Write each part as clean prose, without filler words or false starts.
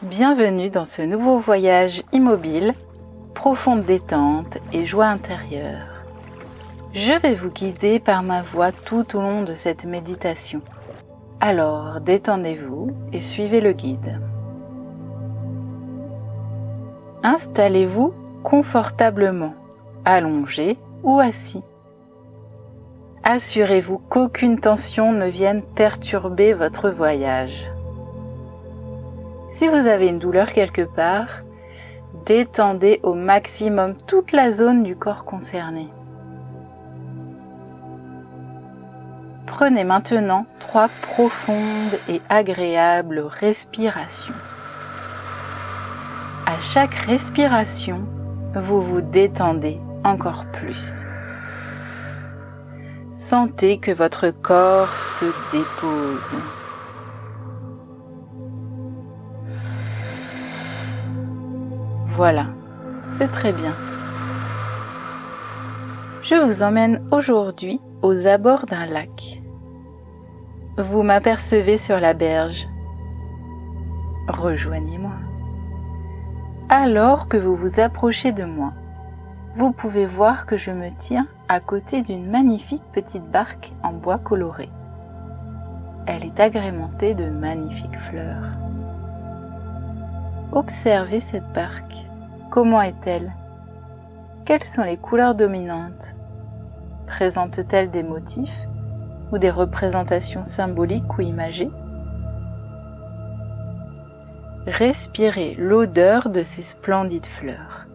Bienvenue dans ce nouveau voyage immobile, profonde détente et joie intérieure. Je vais vous guider par ma voix tout au long de cette méditation. Alors détendez-vous et suivez le guide. Installez-vous confortablement, allongé ou assis. Assurez-vous qu'aucune tension ne vienne perturber votre voyage. Si vous avez une douleur quelque part, détendez au maximum toute la zone du corps concerné. Prenez maintenant 3 profondes et agréables respirations. À chaque respiration, vous vous détendez encore plus. Sentez que votre corps se dépose. Voilà, c'est très bien. Je vous emmène aujourd'hui aux abords d'un lac. Vous m'apercevez sur la berge. Rejoignez-moi. Alors que vous vous approchez de moi, vous pouvez voir que je me tiens à côté d'une magnifique petite barque en bois coloré. Elle est agrémentée de magnifiques fleurs. Observez cette barque. Comment est-elle? Quelles sont les couleurs dominantes? Présente-t-elle des motifs ou des représentations symboliques ou imagées? Respirez l'odeur de ces splendides fleurs.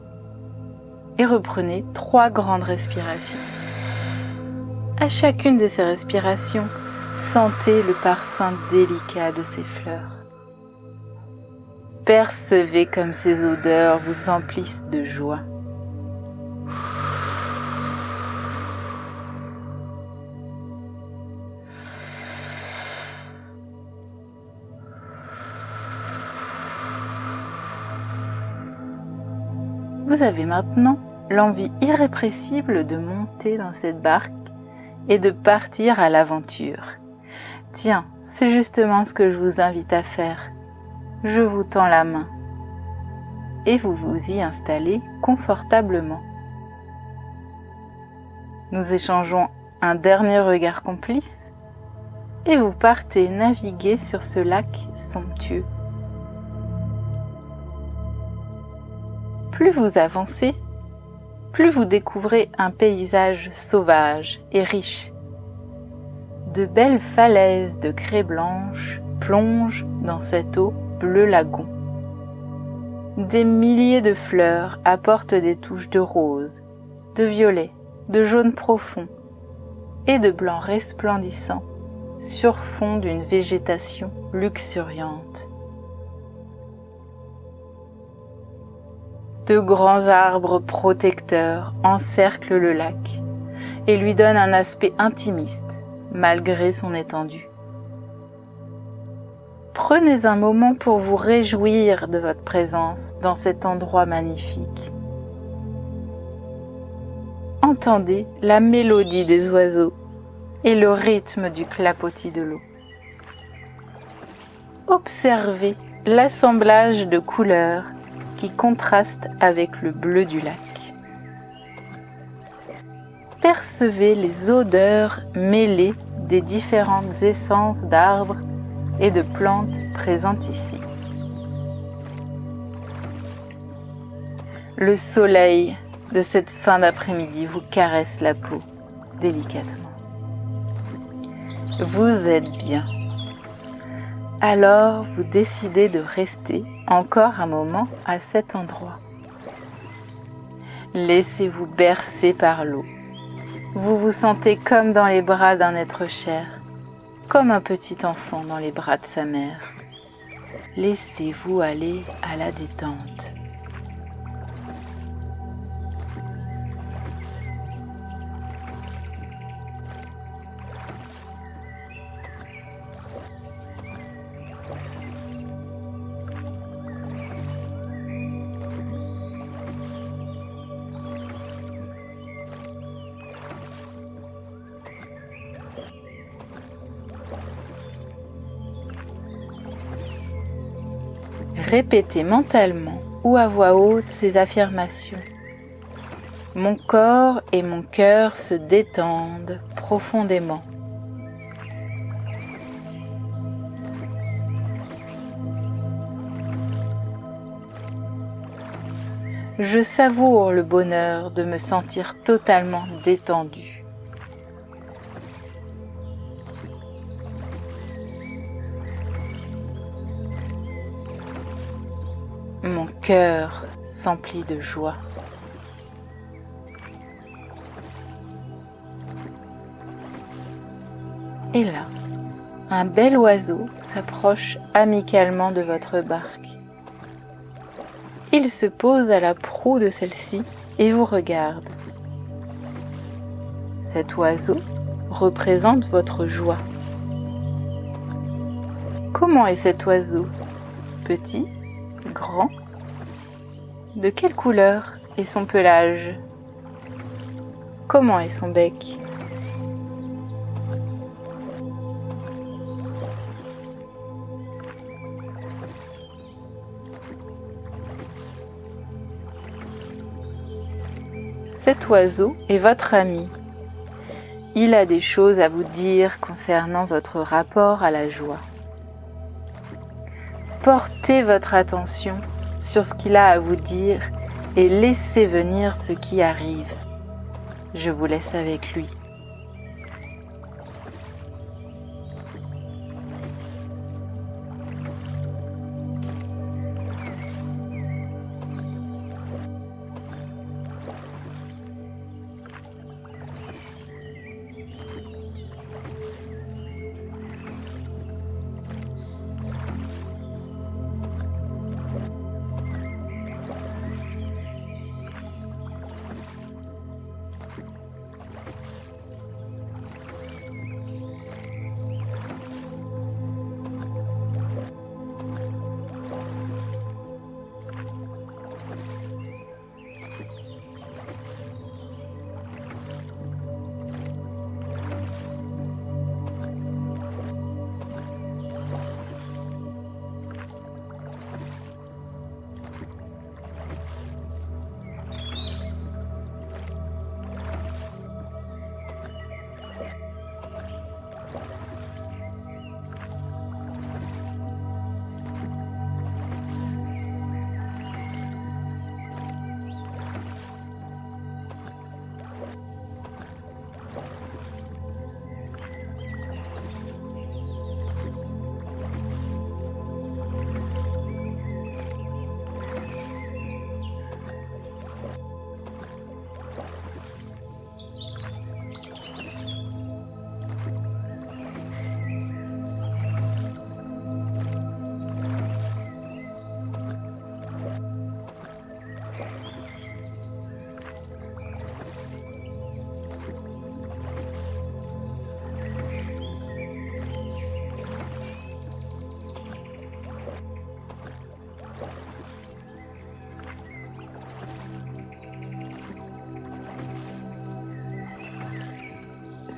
Et reprenez 3 grandes respirations. À chacune de ces respirations, sentez le parfum délicat de ces fleurs. Percevez comme ces odeurs vous emplissent de joie. Vous avez maintenant l'envie irrépressible de monter dans cette barque et de partir à l'aventure. Tiens, c'est justement ce que je vous invite à faire. Je vous tends la main et vous vous y installez confortablement. Nous échangeons un dernier regard complice et vous partez naviguer sur ce lac somptueux. Plus vous avancez, plus vous découvrez un paysage sauvage et riche. De belles falaises de craie blanche plongent dans cette eau bleu lagon. Des milliers de fleurs apportent des touches de rose, de violet, de jaune profond et de blanc resplendissant sur fond d'une végétation luxuriante. De grands arbres protecteurs encerclent le lac et lui donnent un aspect intimiste malgré son étendue. Prenez un moment pour vous réjouir de votre présence dans cet endroit magnifique. Entendez la mélodie des oiseaux et le rythme du clapotis de l'eau. Observez l'assemblage de couleurs qui contraste avec le bleu du lac. Percevez les odeurs mêlées des différentes essences d'arbres et de plantes présentes ici. Le soleil de cette fin d'après-midi vous caresse la peau délicatement. Vous êtes bien. Alors vous décidez de rester encore un moment à cet endroit. Laissez-vous bercer par l'eau. Vous vous sentez comme dans les bras d'un être cher, comme un petit enfant dans les bras de sa mère. Laissez-vous aller à la détente. Répétez mentalement ou à voix haute ces affirmations. Mon corps et mon cœur se détendent profondément. Je savoure le bonheur de me sentir totalement détendu. Mon cœur s'emplit de joie. Et là, un bel oiseau s'approche amicalement de votre barque. Il se pose à la proue de celle-ci et vous regarde. Cet oiseau représente votre joie. Comment est cet oiseau? Petit? Grand? De quelle couleur est son pelage? Comment est son bec? Cet oiseau est votre ami. Il a des choses à vous dire concernant votre rapport à la joie. Portez votre attention sur ce qu'il a à vous dire et laissez venir ce qui arrive. Je vous laisse avec lui.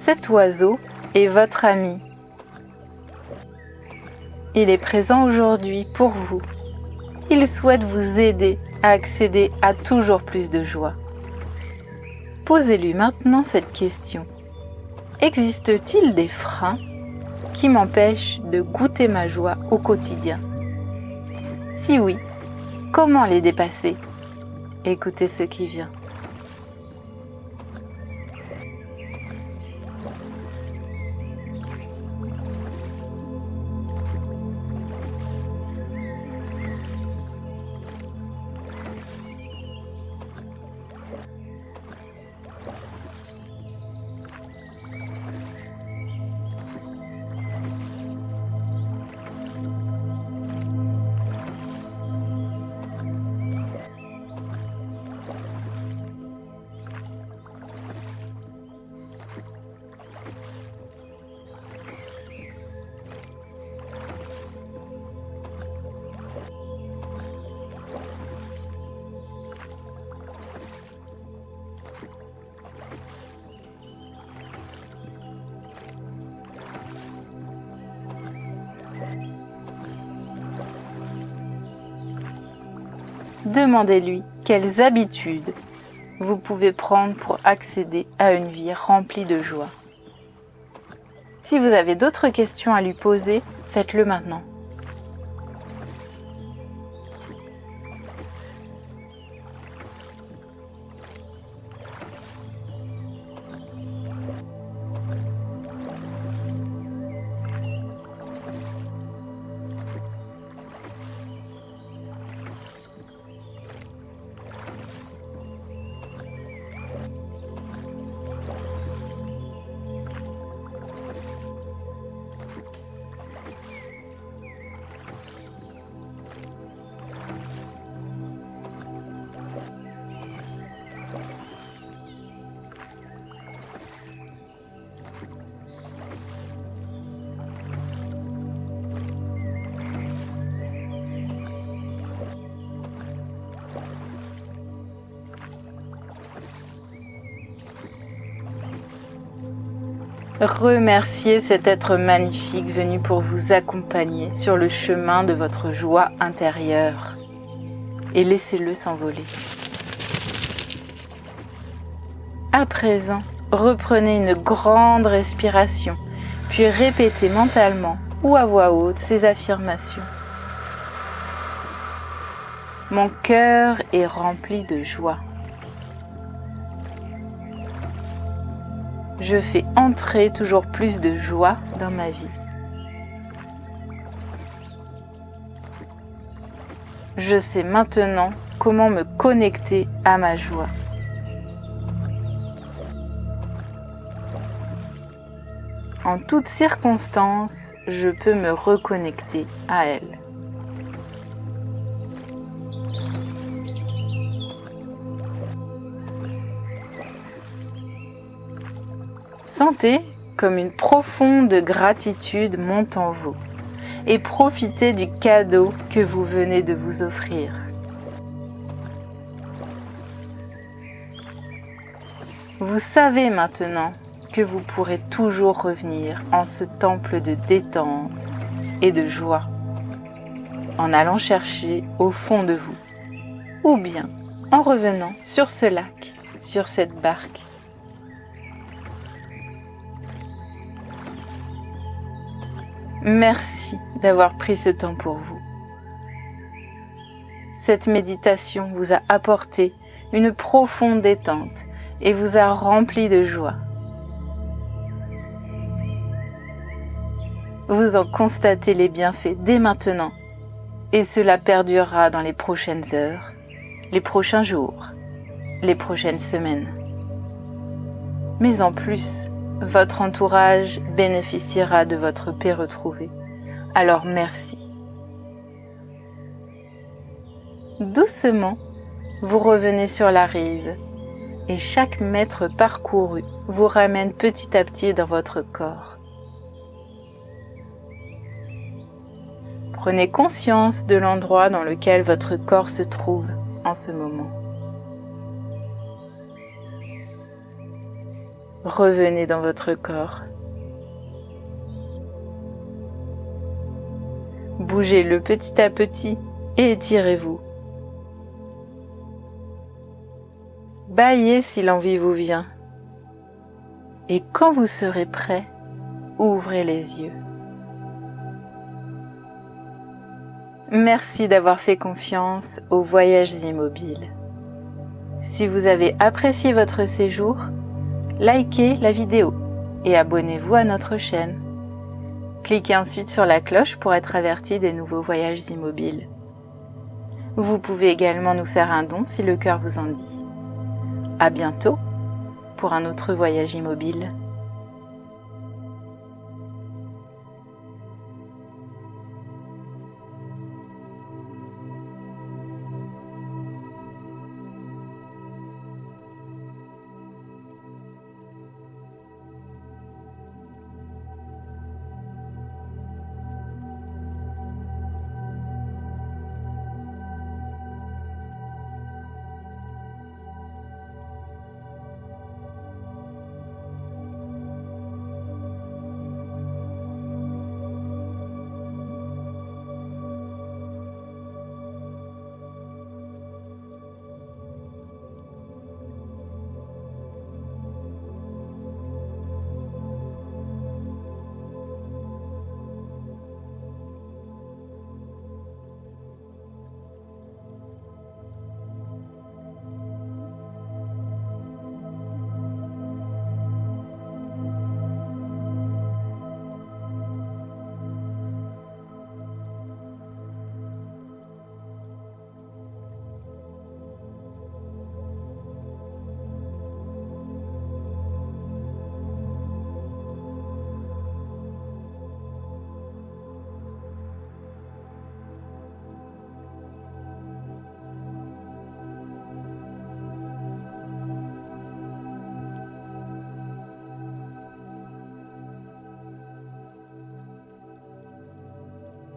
Cet oiseau est votre ami. Il est présent aujourd'hui pour vous. Il souhaite vous aider à accéder à toujours plus de joie. Posez-lui maintenant cette question. Existe-t-il des freins qui m'empêchent de goûter ma joie au quotidien? Si oui, comment les dépasser? Écoutez ce qui vient. Demandez-lui quelles habitudes vous pouvez prendre pour accéder à une vie remplie de joie. Si vous avez d'autres questions à lui poser, faites-le maintenant. Remerciez cet être magnifique venu pour vous accompagner sur le chemin de votre joie intérieure et laissez-le s'envoler. À présent, reprenez une grande respiration, puis répétez mentalement ou à voix haute ces affirmations. Mon cœur est rempli de joie. Je fais entrer toujours plus de joie dans ma vie. Je sais maintenant comment me connecter à ma joie. En toutes circonstances, je peux me reconnecter à elle. Sentez comme une profonde gratitude monte en vous et profitez du cadeau que vous venez de vous offrir. Vous savez maintenant que vous pourrez toujours revenir en ce temple de détente et de joie en allant chercher au fond de vous ou bien en revenant sur ce lac, sur cette barque. Merci d'avoir pris ce temps pour vous. Cette méditation vous a apporté une profonde détente et vous a rempli de joie. Vous en constatez les bienfaits dès maintenant et cela perdurera dans les prochaines heures, les prochains jours, les prochaines semaines. Mais en plus, votre entourage bénéficiera de votre paix retrouvée. Alors merci. Doucement, vous revenez sur la rive et chaque mètre parcouru vous ramène petit à petit dans votre corps. Prenez conscience de l'endroit dans lequel votre corps se trouve en ce moment. Revenez dans votre corps. Bougez-le petit à petit et étirez-vous. Bâillez si l'envie vous vient. Et quand vous serez prêt, ouvrez les yeux. Merci d'avoir fait confiance aux voyages immobiles. Si vous avez apprécié votre séjour, likez la vidéo et abonnez-vous à notre chaîne. Cliquez ensuite sur la cloche pour être averti des nouveaux voyages immobiles. Vous pouvez également nous faire un don si le cœur vous en dit. À bientôt pour un autre voyage immobile.